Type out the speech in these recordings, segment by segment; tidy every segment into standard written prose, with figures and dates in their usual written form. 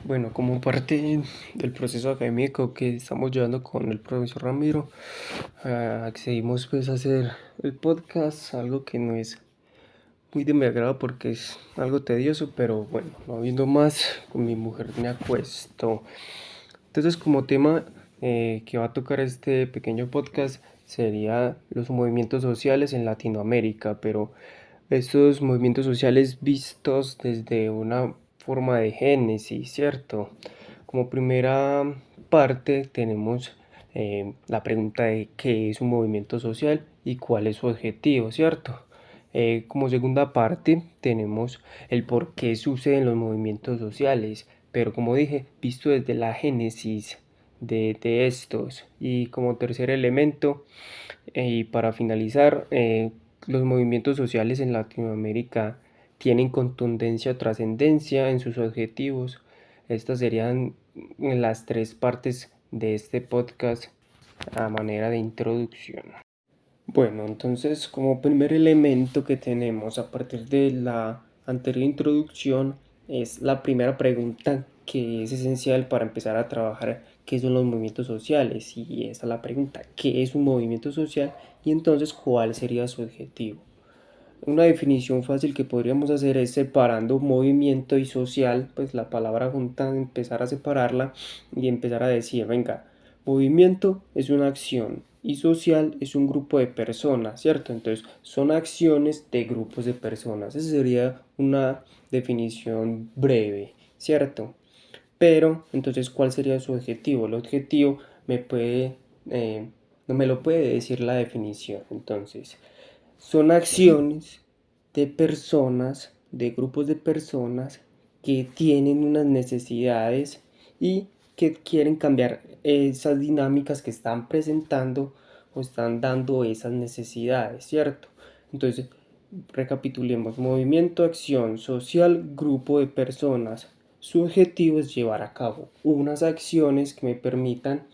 Bueno, como parte del proceso académico que estamos llevando con el profesor Ramiro, accedimos pues a hacer el podcast, algo que no es muy de mi agrado porque es algo tedioso, pero bueno, no habiendo más, con mi mujer me acuesto. Entonces, como tema que va a tocar este pequeño podcast sería los movimientos sociales en Latinoamérica, pero estos movimientos sociales vistos desde una forma de génesis, ¿cierto? Como primera parte tenemos la pregunta de qué es un movimiento social y cuál es su objetivo, ¿cierto? Como segunda parte tenemos el por qué suceden los movimientos sociales, pero como dije, visto desde la génesis de estos. Y como tercer elemento, y para finalizar, los movimientos sociales en Latinoamérica tienen contundencia o trascendencia en sus objetivos. Estas serían las tres partes de este podcast a manera de introducción. Bueno, entonces como primer elemento que tenemos a partir de la anterior introducción es la primera pregunta que es esencial para empezar a trabajar qué son los movimientos sociales, y esa es la pregunta: ¿qué es un movimiento social? Y entonces, ¿cuál sería su objetivo? Una definición fácil que podríamos hacer es separando movimiento y social, pues la palabra junta, empezar a separarla y empezar a decir, venga, movimiento es una acción y social es un grupo de personas, ¿cierto? Entonces son acciones de grupos de personas. Esa sería una definición breve, ¿cierto? Pero entonces, ¿cuál sería su objetivo? El objetivo me puede, no me lo puede decir la definición. Entonces, son acciones de personas, de grupos de personas que tienen unas necesidades y que quieren cambiar esas dinámicas que están presentando o están dando esas necesidades, ¿cierto? Entonces, recapitulemos: movimiento, acción social, grupo de personas. Su objetivo es llevar a cabo unas acciones que me permitan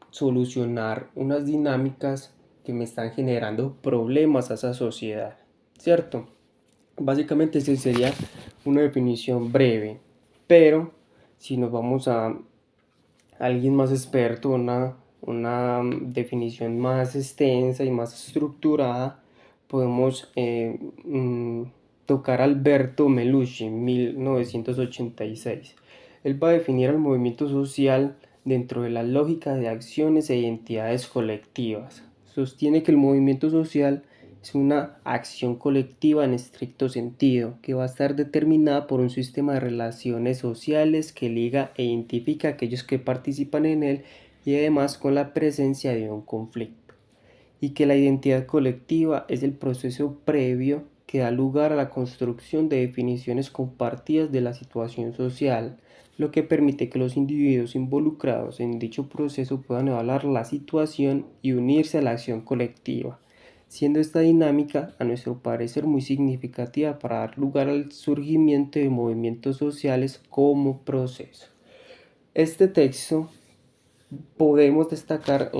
solucionar unas dinámicas que me están generando problemas a esa sociedad, ¿cierto? Básicamente esa sería una definición breve, pero si nos vamos a alguien más experto, una definición más extensa y más estructurada, podemos tocar a Alberto Melucci, 1986. Él va a definir el movimiento social dentro de la lógica de acciones e identidades colectivas. Sostiene que el movimiento social es una acción colectiva en estricto sentido, que va a estar determinada por un sistema de relaciones sociales que liga e identifica a aquellos que participan en él, y además con la presencia de un conflicto. Y que la identidad colectiva es el proceso previo que da lugar a la construcción de definiciones compartidas de la situación social, lo que permite que los individuos involucrados en dicho proceso puedan evaluar la situación y unirse a la acción colectiva, siendo esta dinámica, a nuestro parecer, muy significativa para dar lugar al surgimiento de movimientos sociales como proceso. Este texto podemos destacar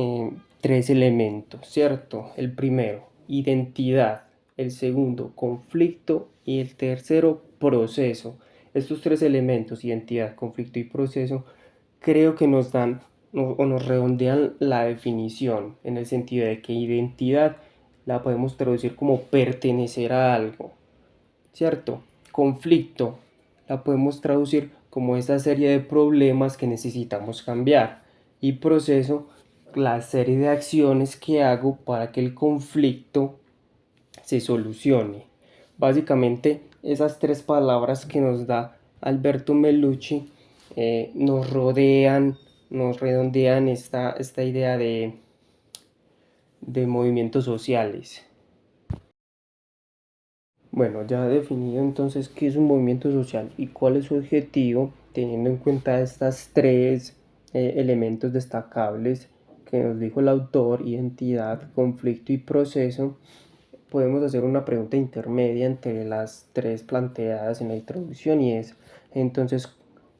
tres elementos, ¿cierto? El primero, identidad; el segundo, conflicto; y el tercero, proceso. Estos tres elementos, identidad, conflicto y proceso, creo que nos dan o nos redondean la definición, en el sentido de que identidad la podemos traducir como pertenecer a algo, ¿cierto? Conflicto la podemos traducir como esa serie de problemas que necesitamos cambiar, y proceso, la serie de acciones que hago para que el conflicto se solucione. Básicamente, esas tres palabras que nos da Alberto Melucci nos rodean, nos redondean esta idea de movimientos sociales. Bueno, ya definido entonces qué es un movimiento social y cuál es su objetivo, teniendo en cuenta estas tres elementos destacables que nos dijo el autor: identidad, conflicto y proceso, podemos hacer una pregunta intermedia entre las tres planteadas en la introducción, y es entonces,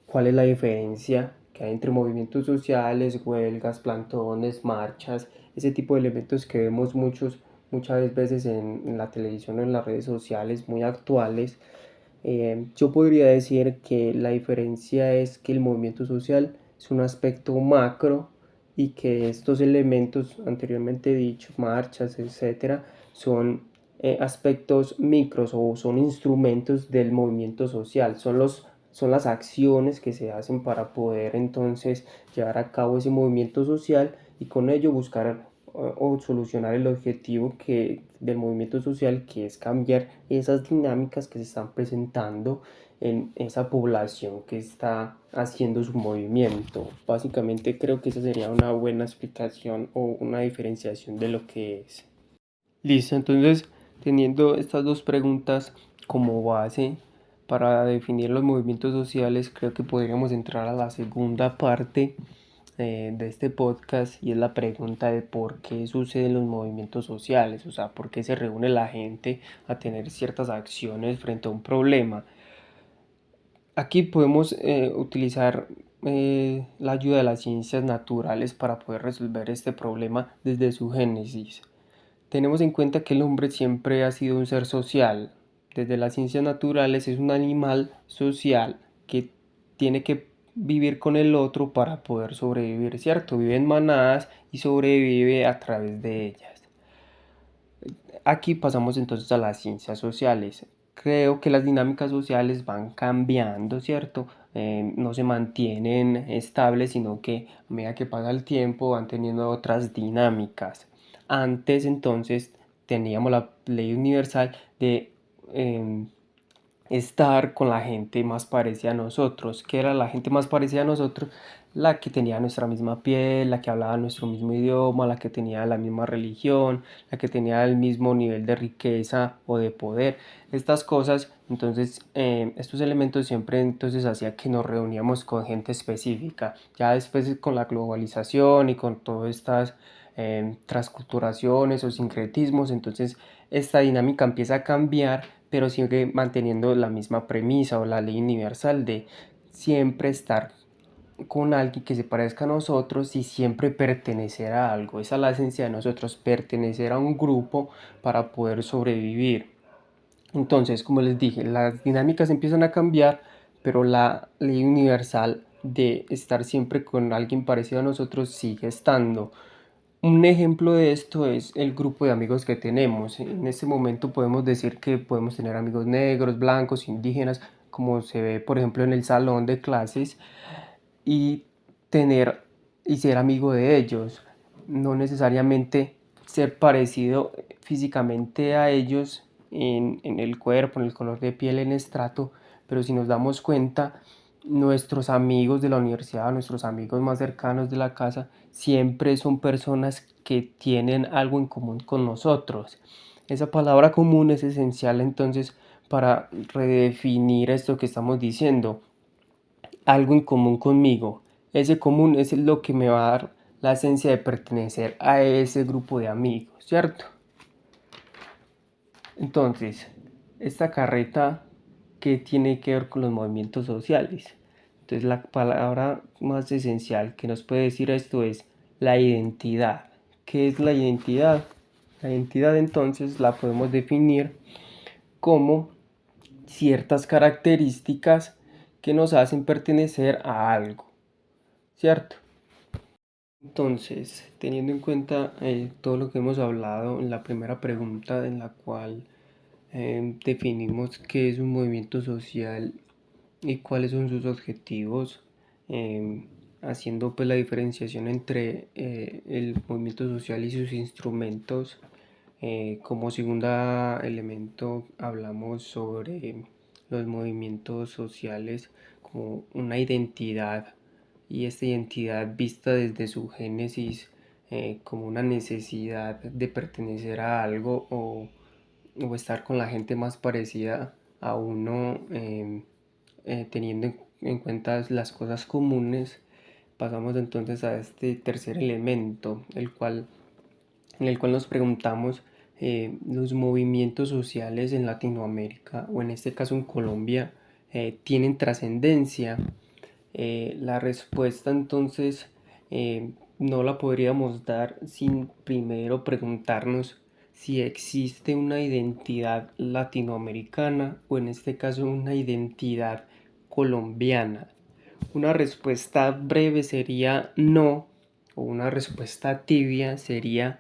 ¿cuál es la diferencia que hay entre movimientos sociales, huelgas, plantones, marchas, ese tipo de elementos que vemos muchas veces en la televisión o en las redes sociales muy actuales? Yo podría decir que la diferencia es que el movimiento social es un aspecto macro y que estos elementos anteriormente dichos, marchas, etcétera, son aspectos micros o son instrumentos del movimiento social, son las acciones que se hacen para poder entonces llevar a cabo ese movimiento social y con ello buscar o solucionar el objetivo del movimiento social, que es cambiar esas dinámicas que se están presentando en esa población que está haciendo su movimiento. Básicamente creo que esa sería una buena explicación o una diferenciación de lo que es. Listo, entonces teniendo estas dos preguntas como base para definir los movimientos sociales, creo que podríamos entrar a la segunda parte de este podcast, y es la pregunta de por qué suceden los movimientos sociales, o sea, por qué se reúne la gente a tener ciertas acciones frente a un problema. Aquí podemos utilizar la ayuda de las ciencias naturales para poder resolver este problema desde su génesis. Tenemos en cuenta que el hombre siempre ha sido un ser social. Desde las ciencias naturales es un animal social que tiene que vivir con el otro para poder sobrevivir, ¿cierto? Vive en manadas y sobrevive a través de ellas. Aquí pasamos entonces a las ciencias sociales. Creo que las dinámicas sociales van cambiando, ¿cierto? No se mantienen estables, sino que a medida que pasa el tiempo van teniendo otras dinámicas. Antes entonces teníamos la ley universal de estar con la gente más parecida a nosotros. ¿Qué era la gente más parecida a nosotros? La que tenía nuestra misma piel, la que hablaba nuestro mismo idioma, la que tenía la misma religión, la que tenía el mismo nivel de riqueza o de poder. Estas cosas, entonces, estos elementos siempre entonces hacía que nos reuníamos con gente específica. Ya después con la globalización y con todas estas transculturaciones o sincretismos, entonces esta dinámica empieza a cambiar, pero sigue manteniendo la misma premisa o la ley universal de siempre estar con alguien que se parezca a nosotros y siempre pertenecer a algo. Esa es la esencia de nosotros, pertenecer a un grupo para poder sobrevivir. Entonces, como les dije, las dinámicas empiezan a cambiar, pero la ley universal de estar siempre con alguien parecido a nosotros sigue estando. Un ejemplo de esto es el grupo de amigos que tenemos. En este momento podemos decir que podemos tener amigos negros, blancos, indígenas, como se ve por ejemplo en el salón de clases, y tener y ser amigo de ellos. No necesariamente ser parecido físicamente a ellos en el cuerpo, en el color de piel, en estrato, pero si nos damos cuenta, nuestros amigos de la universidad, nuestros amigos más cercanos de la casa, siempre son personas que tienen algo en común con nosotros. Esa palabra común es esencial entonces para redefinir esto que estamos diciendo. Algo en común conmigo. Ese común es lo que me va a dar la esencia de pertenecer a ese grupo de amigos, ¿cierto? Entonces, esta carreta, ¿qué tiene que ver con los movimientos sociales? Entonces, la palabra más esencial que nos puede decir esto es la identidad. ¿Qué es la identidad? La identidad entonces la podemos definir como ciertas características que nos hacen pertenecer a algo, ¿cierto? Entonces, teniendo en cuenta todo lo que hemos hablado en la primera pregunta, en la cual definimos qué es un movimiento social y cuáles son sus objetivos, em, haciendo pues la diferenciación entre el movimiento social y sus instrumentos. Como segunda elemento hablamos sobre los movimientos sociales como una identidad, y esta identidad vista desde su génesis como una necesidad de pertenecer a algo o estar con la gente más parecida a uno, teniendo en cuenta las cosas comunes. Pasamos entonces a este tercer elemento, en el cual nos preguntamos los movimientos sociales en Latinoamérica, o en este caso en Colombia, tienen trascendencia. La respuesta entonces no la podríamos dar sin primero preguntarnos si existe una identidad latinoamericana o en este caso una identidad colombiana. Una respuesta breve sería no, o una respuesta tibia sería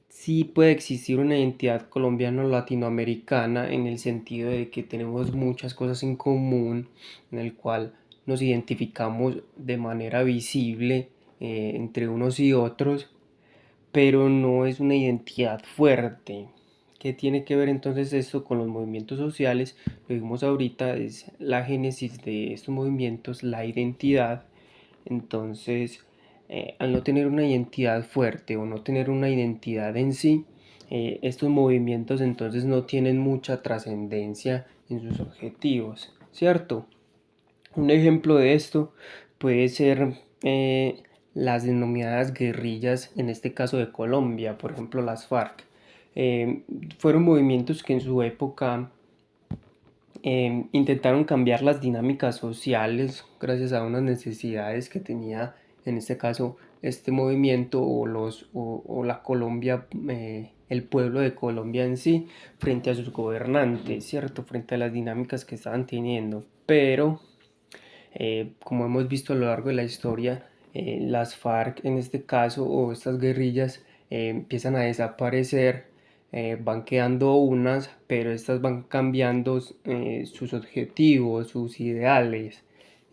sí puede existir una identidad colombiana o latinoamericana en el sentido de que tenemos muchas cosas en común, en el cual nos identificamos de manera visible entre unos y otros, pero no es una identidad fuerte. ¿Qué tiene que ver entonces esto con los movimientos sociales? Lo vimos ahorita, es la génesis de estos movimientos, la identidad. Entonces, al no tener una identidad fuerte o no tener una identidad en sí, estos movimientos entonces no tienen mucha trascendencia en sus objetivos, ¿cierto? Un ejemplo de esto puede ser las denominadas guerrillas, en este caso de Colombia, por ejemplo las FARC. Fueron movimientos que en su época intentaron cambiar las dinámicas sociales gracias a unas necesidades que tenía en este caso este movimiento o la Colombia, el pueblo de Colombia en sí, frente a sus gobernantes, ¿cierto? Frente a las dinámicas que estaban teniendo. Pero como hemos visto a lo largo de la historia, las FARC en este caso o estas guerrillas empiezan a desaparecer, van quedando unas, pero estas van cambiando sus objetivos, sus ideales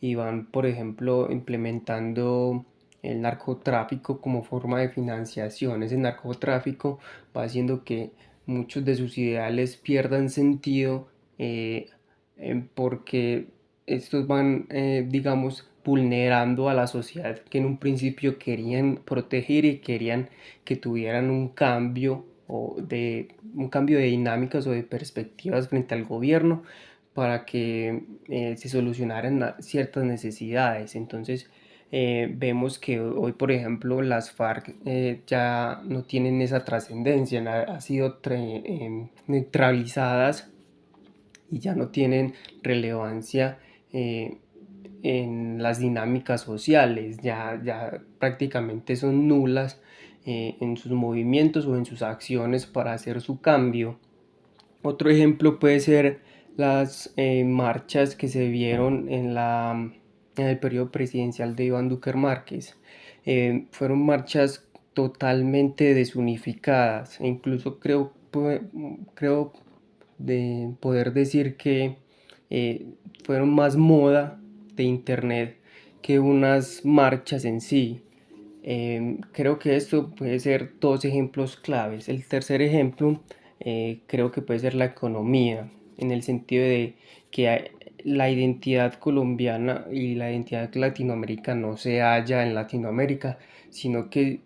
y van, por ejemplo, implementando el narcotráfico como forma de financiación. Ese narcotráfico va haciendo que muchos de sus ideales pierdan sentido porque estos van, digamos, vulnerando a la sociedad que en un principio querían proteger y querían que tuvieran un cambio de dinámicas o de perspectivas frente al gobierno para que se solucionaran ciertas necesidades. Entonces, vemos que hoy, por ejemplo, las FARC ya no tienen esa trascendencia, han sido neutralizadas y ya no tienen relevancia eh, en las dinámicas sociales, ya prácticamente son nulas en sus movimientos o en sus acciones para hacer su cambio. Otro ejemplo puede ser las marchas que se vieron en el periodo presidencial de Iván Duque Márquez. Fueron marchas totalmente desunificadas e incluso creo de poder decir que eh, fueron más moda de internet que unas marchas en sí. Creo que esto puede ser dos ejemplos claves. El tercer ejemplo creo que puede ser la economía, en el sentido de que la identidad colombiana y la identidad latinoamericana no se halla en Latinoamérica, sino que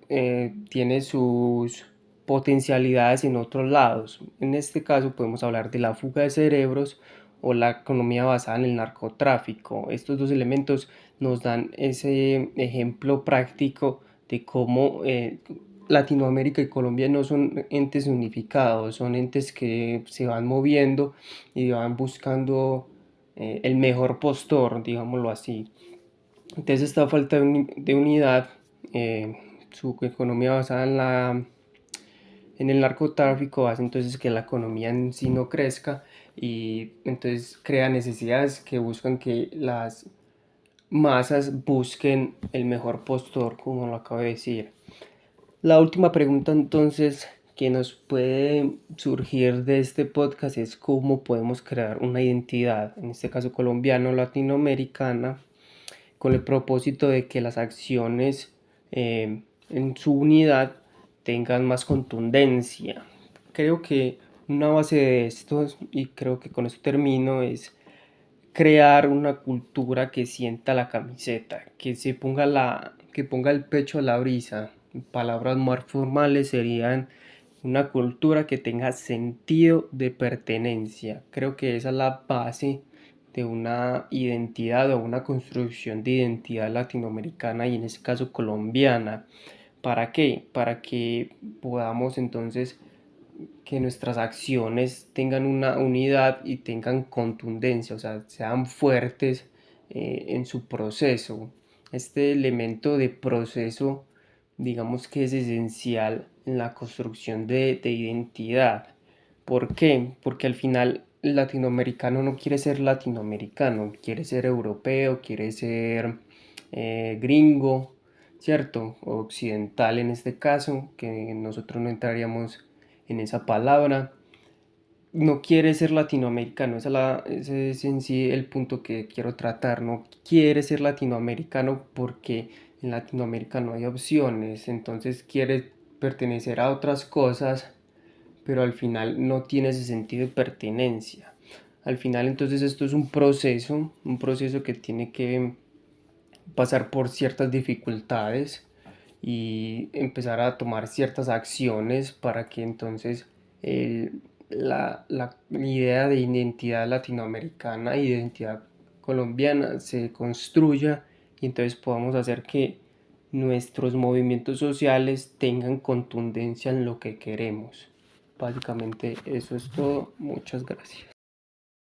tiene sus potencialidades en otros lados. En este caso podemos hablar de la fuga de cerebros o la economía basada en el narcotráfico. Estos dos elementos nos dan ese ejemplo práctico de cómo Latinoamérica y Colombia no son entes unificados, son entes que se van moviendo y van buscando el mejor postor, digámoslo así. Entonces esta falta de unidad, su economía basada en el narcotráfico hace entonces que la economía en sí no crezca y entonces crea necesidades que buscan que las masas busquen el mejor postor, como lo acabo de decir. La última pregunta entonces que nos puede surgir de este podcast es cómo podemos crear una identidad, en este caso colombiana o latinoamericana, con el propósito de que las acciones en su unidad tengan más contundencia. Creo que una base de esto, y creo que con esto termino, es crear una cultura que sienta la camiseta, que ponga el pecho a la brisa. Palabras más formales serían una cultura que tenga sentido de pertenencia. Creo que esa es la base de una identidad o una construcción de identidad latinoamericana y en este caso colombiana. ¿Para qué? Para que podamos entonces que nuestras acciones tengan una unidad y tengan contundencia, o sea, sean fuertes en su proceso. Este elemento de proceso digamos que es esencial en la construcción de identidad. ¿Por qué? Porque al final el latinoamericano no quiere ser latinoamericano, quiere ser europeo, quiere ser gringo, ¿cierto? Occidental en este caso, que nosotros no entraríamos en esa palabra. No quiere ser latinoamericano, ese es en sí el punto que quiero tratar. No quiere ser latinoamericano porque en Latinoamérica no hay opciones, entonces quiere pertenecer a otras cosas, pero al final no tiene ese sentido de pertenencia. Al final entonces esto es un proceso que tiene que pasar por ciertas dificultades y empezar a tomar ciertas acciones para que entonces la idea de identidad latinoamericana y identidad colombiana se construya y entonces podamos hacer que nuestros movimientos sociales tengan contundencia en lo que queremos. Básicamente eso es todo. Muchas gracias.